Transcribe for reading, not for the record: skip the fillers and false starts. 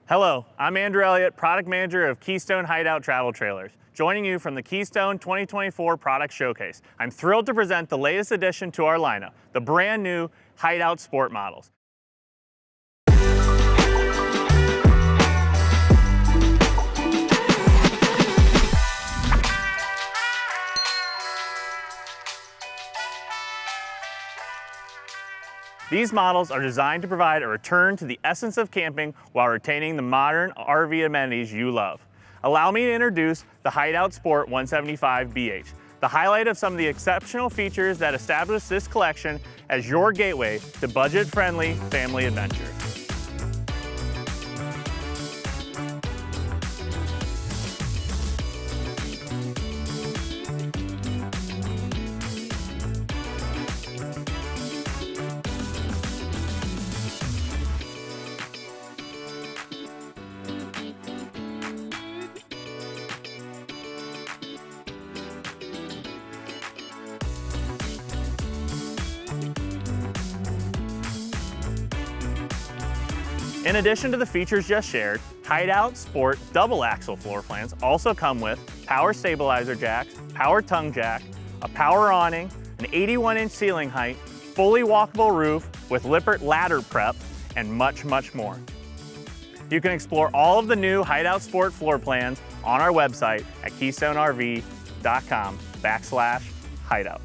Hello, I'm Andrew Elliott, Product Manager of Keystone Hideout Travel Trailers, joining you from the Keystone 2024 Product Showcase. I'm thrilled to present the latest addition to our lineup, the brand new Hideout Sport models. These models are designed to provide a return to the essence of camping while retaining the modern RV amenities you love. Allow me to introduce the Hideout Sport 175BH, the highlight of some of the exceptional features that establish this collection as your gateway to budget-friendly family adventures. In addition to the features just shared, Hideout Sport double axle floor plans also come with power stabilizer jacks, power tongue jack, a power awning, an 81-inch ceiling height, fully walkable roof with Lippert ladder prep, and much, much more. You can explore all of the new Hideout Sport floor plans on our website at keystonerv.com/hideout.